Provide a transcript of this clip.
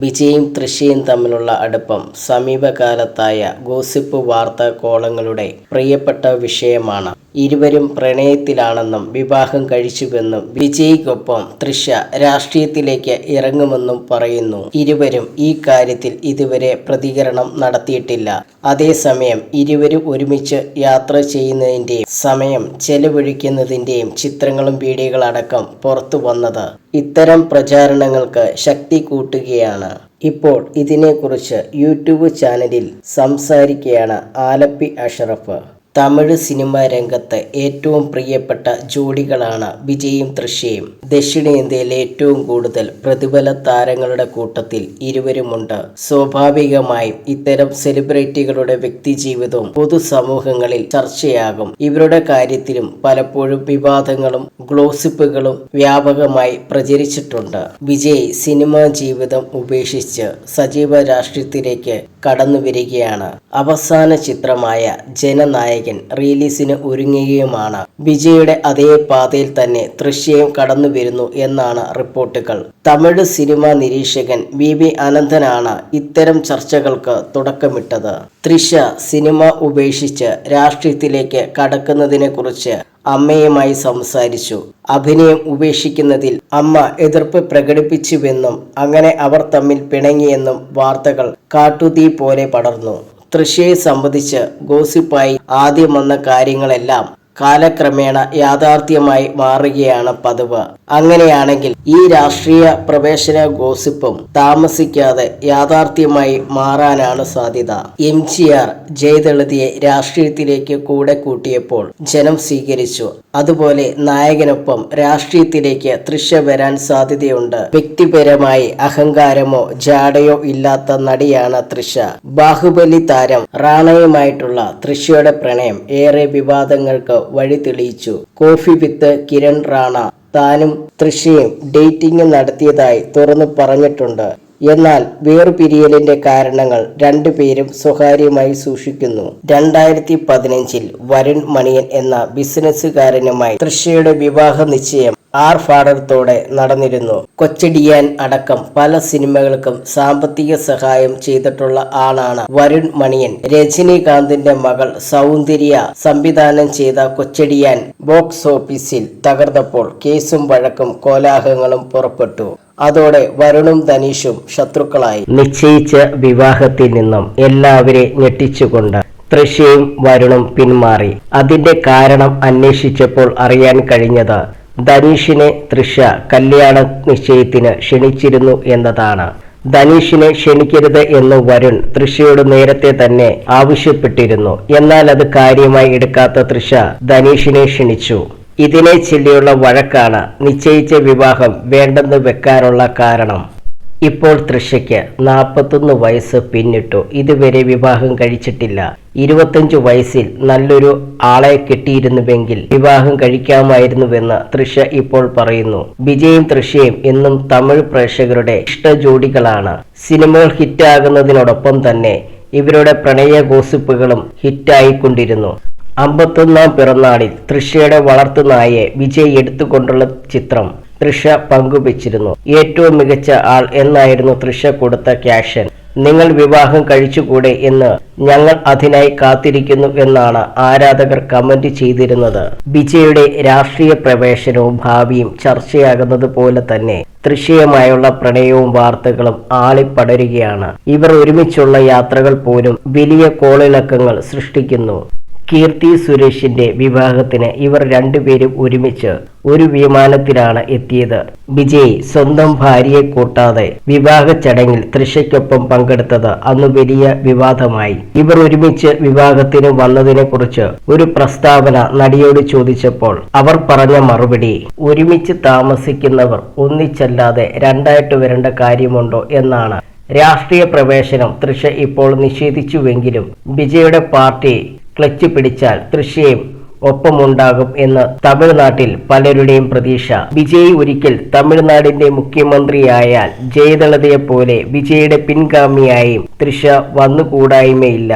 വിജയും തൃഷയും തമ്മിലുള്ള അടുപ്പം സമീപകാലത്തായ ഗോസിപ്പ് വാർത്താ കോളങ്ങളുടെ പ്രിയപ്പെട്ട വിഷയമാണ്. ഇരുവരും പ്രണയത്തിലാണെന്നും വിവാഹം കഴിച്ചുവെന്നും വിജയ്ക്കൊപ്പം തൃഷ രാഷ്ട്രീയത്തിലേക്ക് ഇറങ്ങുമെന്നും പറയുന്നു. ഇരുവരും ഈ കാര്യത്തിൽ ഇതുവരെ പ്രതികരണം നടത്തിയിട്ടില്ല. അതേസമയം ഇരുവരും ഒരുമിച്ച് യാത്ര ചെയ്യുന്നതിന്റെയും സമയം ചെലവഴിക്കുന്നതിന്റെയും ചിത്രങ്ങളും വീഡിയോകളടക്കം പുറത്തു വന്നത് ഇത്തരം പ്രചാരണങ്ങൾക്ക് ശക്തി കൂട്ടുകയാണ്. ഇപ്പോൾ ഇതിനെക്കുറിച്ച് യൂട്യൂബ് ചാനലിൽ സംസാരിക്കുകയാണ് ആലപ്പി അഷ്റഫ്. തമിഴ് സിനിമാ രംഗത്ത് ഏറ്റവും പ്രിയപ്പെട്ട ജോഡികളാണ് വിജയും തൃഷയും. ദക്ഷിണേന്ത്യയിൽ ഏറ്റവും കൂടുതൽ പ്രതിഫല താരങ്ങളുടെ കൂട്ടത്തിൽ ഇരുവരുമുണ്ട്. സ്വാഭാവികമായും ഇത്തരം സെലിബ്രിറ്റികളുടെ വ്യക്തിജീവിതവും പൊതുസമൂഹങ്ങളിൽ ചർച്ചയാകും. ഇവരുടെ കാര്യത്തിലും പലപ്പോഴും വിവാദങ്ങളും ഗ്ലോസിപ്പുകളും വ്യാപകമായി പ്രചരിച്ചിട്ടുണ്ട്. വിജയ് സിനിമാ ജീവിതം ഉപേക്ഷിച്ച് സജീവ രാഷ്ട്രീയത്തിലേക്ക് കടന്നു വരികയാണ്. അവസാന ചിത്രമായ ജനനായകൻ റിലീസിന് ഒരുങ്ങുകയുമാണ്. വിജയുടെ അതേ പാതയിൽ തന്നെ തൃഷയും കടന്നു വരുന്നു എന്നാണ് റിപ്പോർട്ടുകൾ. തമിഴ് സിനിമാ നിരീക്ഷകൻ വി അനന്തനാണ് ഇത്തരം ചർച്ചകൾക്ക് തുടക്കമിട്ടത്. തൃഷ സിനിമ ഉപേക്ഷിച്ച് രാഷ്ട്രീയത്തിലേക്ക് കടക്കുന്നതിനെക്കുറിച്ച് അമ്മയുമായി സംസാരിച്ചു. അഭിനയം ഉപേക്ഷിക്കുന്നതിൽ അമ്മ എതിർപ്പ് പ്രകടിപ്പിച്ചുവെന്നും അങ്ങനെ അവർ തമ്മിൽ പിണങ്ങിയെന്നും വാർത്തകൾ കാട്ടുതീ പോലെ പടർന്നു. തൃഷയെ സംബന്ധിച്ച് ഗോസിപ്പായി ആദ്യം വന്ന കാര്യങ്ങളെല്ലാം കാലക്രമേണ യാഥാർത്ഥ്യമായി മാറുകയാണ് പതിവ്. അങ്ങനെയാണെങ്കിൽ ഈ രാഷ്ട്രീയ പ്രവേശന ഗോസിപ്പും താമസിക്കാതെ യാഥാർത്ഥ്യമായി മാറാനാണ് സാധ്യത. MGR ജയലളിതയെ രാഷ്ട്രീയത്തിലേക്ക് കൂടെ കൂട്ടിയപ്പോൾ ജനം സ്വീകരിച്ചു. അതുപോലെ നായകനൊപ്പം രാഷ്ട്രീയത്തിലേക്ക് തൃഷ വരാൻ സാധ്യതയുണ്ട്. വ്യക്തിപരമായി അഹങ്കാരമോ ജാടയോ ഇല്ലാത്ത നടിയാണ് തൃഷ. ബാഹുബലി താരം റാണയുമായിട്ടുള്ള തൃഷയുടെ പ്രണയം ഏറെ വിവാദങ്ങൾക്ക് വഴി തെളിയിച്ചു. കോഫി വിത്ത് കിരൺ റാണ താനും തൃഷയും ഡേറ്റിംഗ് നടത്തിയതായി തുറന്നു പറഞ്ഞിട്ടുണ്ട്. എന്നാൽ വേർപിരിയലിന്റെ കാരണങ്ങൾ രണ്ടുപേരും സ്വകാര്യമായി സൂക്ഷിക്കുന്നു. 2015 വരുൺ മണിയൻ എന്ന ബിസിനസ്സുകാരനുമായി തൃഷയുടെ വിവാഹ നിശ്ചയം ആർഭാടത്തോടെ നടന്നിരുന്നു. കൊച്ചടിയാൻ അടക്കം പല സിനിമകൾക്കും സാമ്പത്തിക സഹായം ചെയ്തിട്ടുള്ള ആളാണ് വരുൺ മണിയൻ. രജനീകാന്തിന്റെ മകൾ സൗന്ദര്യ സംവിധാനം ചെയ്ത കൊച്ചടിയാൻ ബോക്സ് ഓഫീസിൽ തകർന്നപ്പോൾ കേസും വഴക്കും കോലാഹലങ്ങളും പുറപ്പെട്ടു. അതോടെ വരുണും ധനീഷും ശത്രുക്കളായി. നിശ്ചയിച്ച വിവാഹത്തിൽ നിന്നും എല്ലാവരെയും ഞെട്ടിച്ചുകൊണ്ട് തൃഷയും വരുണും പിന്മാറി. അതിന്റെ കാരണം അന്വേഷിച്ചപ്പോൾ അറിയാൻ കഴിഞ്ഞത് ധനീഷിനെ തൃഷ കല്യാണ നിശ്ചയത്തിന് ക്ഷണിച്ചിരുന്നു എന്നതാണ്. ധനീഷിനെ ക്ഷണിക്കരുത് എന്ന് വരുൺ തൃഷയോട് നേരത്തെ തന്നെ ആവശ്യപ്പെട്ടിരുന്നു. എന്നാൽ അത് കാര്യമായി എടുക്കാത്ത തൃഷ ധനീഷിനെ ക്ഷണിച്ചു. ഇതിനെ ചൊല്ലിയുള്ള വഴക്കാണ് നിശ്ചയിച്ച വിവാഹം വേണ്ടെന്ന് വെക്കാനുള്ള കാരണം. ഇപ്പോൾ തൃഷയ്ക്ക് 41 വയസ്സ് പിന്നിട്ടു. ഇതുവരെ വിവാഹം കഴിച്ചിട്ടില്ല. 25 വയസ്സിൽ നല്ലൊരു ആളെ കിട്ടിയിരുന്നുവെങ്കിൽ വിവാഹം കഴിക്കാമായിരുന്നുവെന്ന് തൃഷ ഇപ്പോൾ പറയുന്നു. വിജയും തൃഷയും എന്നും തമിഴ് പ്രേക്ഷകരുടെ ഇഷ്ട ജോഡികളാണ്. സിനിമകൾ ഹിറ്റാകുന്നതിനോടൊപ്പം തന്നെ ഇവരുടെ പ്രണയ ഗോസിപ്പുകളും ഹിറ്റായിക്കൊണ്ടിരുന്നു. 51ാം പിറന്നാളിൽ തൃഷയുടെ വളർത്തുനായെ വിജയ് എടുത്തുകൊണ്ടുള്ള ചിത്രം തൃഷ പങ്കുവച്ചിരുന്നു. ഏറ്റവും മികച്ച ആൾ എന്നായിരുന്നു തൃഷ കൊടുത്ത ക്യാപ്ഷൻ. നിങ്ങൾ വിവാഹം കഴിച്ചുകൂടെ എന്ന് ഞങ്ങൾ അതിനായി കാത്തിരിക്കുന്നു എന്നാണ് ആരാധകർ കമന്റ് ചെയ്തിരുന്നത്. വിജയുടെ രാഷ്ട്രീയ പ്രവേശനവും ഭാവിയും ചർച്ചയാകുന്നത് പോലെ തന്നെ തൃഷയുമായുള്ള പ്രണയവും വാർത്തകളും ആളിപ്പടരുകയാണ്. ഇവർ ഒരുമിച്ചുള്ള യാത്രകൾ പോലും വലിയ കോളിളക്കങ്ങൾ സൃഷ്ടിക്കുന്നു. കീർത്തി സുരേഷിന്റെ വിവാഹത്തിന് ഇവർ രണ്ടുപേരും ഒരുമിച്ച് ഒരു വിമാനത്തിലാണ് എത്തിയത്. വിജയ് സ്വന്തം ഭാര്യയെ കൂട്ടാതെ വിവാഹ ചടങ്ങിൽ തൃഷയ്ക്കൊപ്പം പങ്കെടുത്തത് അന്ന് വലിയ വിവാദമായി. ഇവർ ഒരുമിച്ച് വിവാഹത്തിന് വന്നതിനെ കുറിച്ച് ഒരു പ്രസ്താവന നടിയോട് ചോദിച്ചപ്പോൾ അവർ പറഞ്ഞ മറുപടി, ഒരുമിച്ച് താമസിക്കുന്നവർ ഒന്നിച്ചല്ലാതെ രണ്ടായിട്ട് വരേണ്ട കാര്യമുണ്ടോ എന്നാണ്. രാഷ്ട്രീയ പ്രവേശനം തൃഷ ഇപ്പോൾ നിഷേധിച്ചുവെങ്കിലും വിജയുടെ പാർട്ടി ക്ലച്ച് പിടിച്ചാൽ തൃഷയും ഒപ്പമുണ്ടാകും എന്ന് തമിഴ്നാട്ടിൽ പലരുടെയും പ്രതീക്ഷ. വിജയ് ഒരിക്കൽ തമിഴ്നാടിന്റെ മുഖ്യമന്ത്രിയായാൽ ജയലളിതയെ പോലെ വിജയുടെ പിൻഗാമിയായും തൃഷ വന്നുകൂടായ്മയില്ല.